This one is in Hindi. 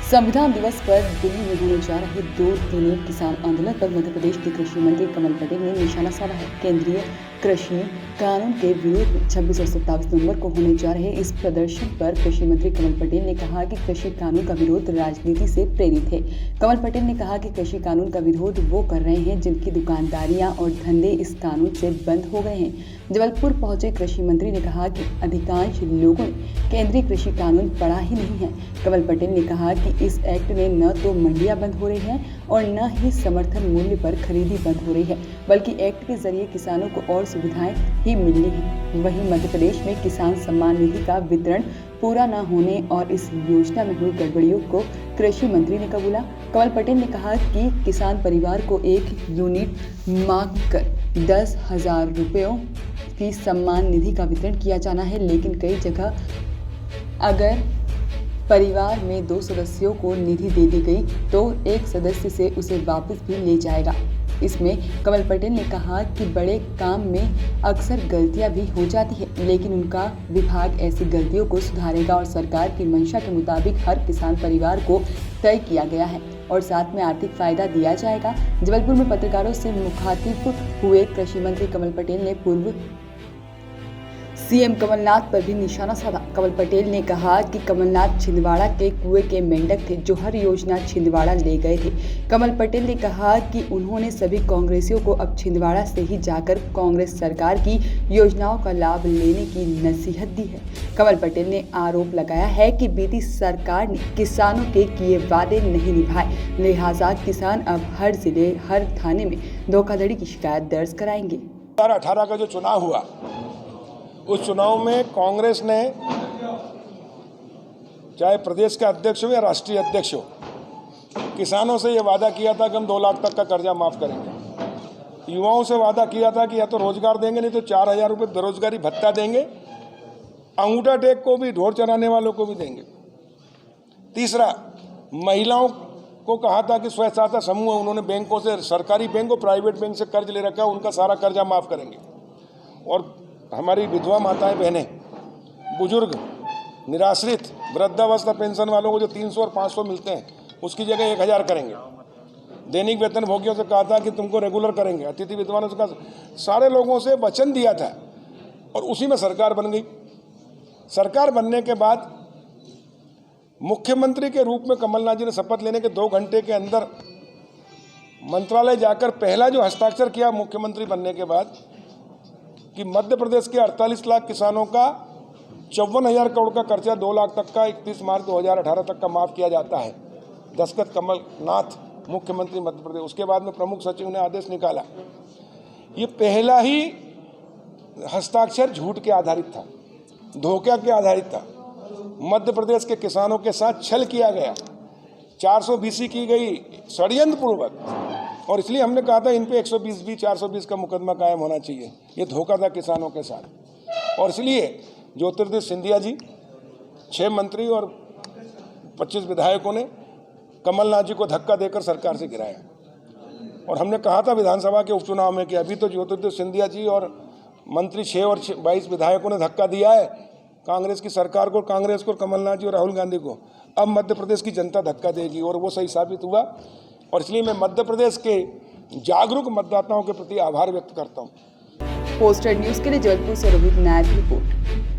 संविधान दिवस पर दिल्ली में होने जा रहे 2 दिनी किसान आंदोलन पर मध्य प्रदेश के कृषि मंत्री कमल पटेल ने निशाना साधा है। केंद्रीय कृषि कानून के विरोध में 26 और 27 नवंबर को होने जा रहे इस प्रदर्शन पर कृषि मंत्री कमल पटेल ने कहा कि कृषि कानून का विरोध राजनीति से प्रेरित है। कमल पटेल ने कहा कि कृषि कानून का विरोध वो कर रहे हैं जिनकी दुकानदारियां और धंधे इस कानून से बंद हो गए हैं। जबलपुर पहुंचे कृषि मंत्री ने कहा कि अधिकांश लोगों ने केंद्रीय कृषि कानून पढ़ा ही नहीं है। कमल पटेल ने कहा कि इस एक्ट में न तो मंडियां बंद हो रही हैं और न ही समर्थन मूल्य पर खरीदी बंद हो रही है, बल्कि एक्ट के जरिए किसानों को और सुविधाएं ही मिलनी है। वहीं मध्य प्रदेश में किसान सम्मान निधि का वितरण पूरा न होने और इस योजना में हुई गड़बड़ियों को कृषि मंत्री ने कबूला। कमल पटेल ने कहा कि किसान परिवार को 1 यूनिट मांगकर 10,000 रुपयों की सम्मान निधि का वितरण किया जाना है, लेकिन कई जगह अगर परिवार में 2 सदस्यों को निधि दे दी गई तो एक सदस्य से उसे वापस भी ले जाएगा। इसमें कमल पटेल ने कहा कि बड़े काम में अक्सर गलतियां भी हो जाती है, लेकिन उनका विभाग ऐसी गलतियों को सुधारेगा और सरकार की मंशा के मुताबिक हर किसान परिवार को तय किया गया है और साथ में आर्थिक फायदा दिया जाएगा। जबलपुर में पत्रकारों से मुखातिब हुए कृषि मंत्री कमल पटेल ने पूर्व सीएम कमलनाथ पर भी निशाना साधा। कमल पटेल ने कहा कि कमलनाथ छिंदवाड़ा के कुएं के मेंढक थे जो हर योजना छिंदवाड़ा ले गए थे। कमल पटेल ने कहा कि उन्होंने सभी कांग्रेसियों को अब छिंदवाड़ा से ही जाकर कांग्रेस सरकार की योजनाओं का लाभ लेने की नसीहत दी है। कमल पटेल ने आरोप लगाया है कि बीती सरकार ने किसानों के किए वादे नहीं निभाए, लिहाजा किसान अब हर जिले हर थाने में धोखाधड़ी की शिकायत दर्ज कराएंगे। 2018 का जो चुनाव हुआ, उस चुनाव में कांग्रेस ने चाहे प्रदेश के अध्यक्ष हो या राष्ट्रीय अध्यक्ष हो, किसानों से ये वादा किया था कि हम 2 लाख तक का कर्जा माफ करेंगे। युवाओं से वादा किया था कि या तो रोजगार देंगे, नहीं तो 4,000 रुपये बेरोजगारी भत्ता देंगे। अंगूठा टेक को भी, ढोर चराने वालों को भी देंगे। तीसरा, महिलाओं को कहा था कि स्वयं सहायता समूह, उन्होंने बैंकों से, सरकारी बैंक और प्राइवेट बैंक से कर्ज ले रखा है, उनका सारा कर्जा माफ करेंगे। और हमारी विधवा माताएं बहनें, बुजुर्ग, निराश्रित, वृद्धावस्था पेंशन वालों को जो 300 और 500 मिलते हैं, उसकी जगह 1,000 करेंगे। दैनिक वेतन भोगियों से कहा था कि तुमको रेगुलर करेंगे। अतिथि विद्वानों से कहा, सारे लोगों से वचन दिया था और उसी में सरकार बन गई। सरकार बनने के बाद मुख्यमंत्री के रूप में कमलनाथ जी ने शपथ लेने के 2 घंटे के अंदर मंत्रालय जाकर पहला जो हस्ताक्षर किया मुख्यमंत्री बनने के बाद कि मध्य प्रदेश के 48 लाख किसानों का 54,000 करोड़ का कर्जा 2 लाख तक का 31 मार्च 2018 तक का माफ किया जाता है। दस्तखत कमलनाथ, मुख्यमंत्री मध्य प्रदेश। उसके बाद में प्रमुख सचिव ने आदेश निकाला। ये पहला ही हस्ताक्षर झूठ के आधारित था, धोखे के आधारित था। मध्य प्रदेश के किसानों के साथ छल किया गया, 420 की गई षड्यंत्र पूर्वक, और इसलिए हमने कहा था इन पे 120 420 का मुकदमा कायम होना चाहिए। ये धोखा था किसानों के साथ। और इसलिए ज्योतिरादित्य सिंधिया जी, 6 मंत्री और 25 विधायकों ने कमलनाथ जी को धक्का देकर सरकार से गिराया। और हमने कहा था विधानसभा के उपचुनाव में कि अभी तो ज्योतिरादित्य सिंधिया जी और मंत्री 6 और 22 विधायकों ने धक्का दिया है कांग्रेस की सरकार को, कांग्रेस को, कमलनाथ जी और राहुल गांधी को। अब मध्य प्रदेश की जनता धक्का देगी और वो सही साबित हुआ। और इसलिए मैं मध्य प्रदेश के जागरूक मतदाताओं के प्रति आभार व्यक्त करता हूं। पोस्टर न्यूज के लिए जबलपुर से रोहित नायक की रिपोर्ट।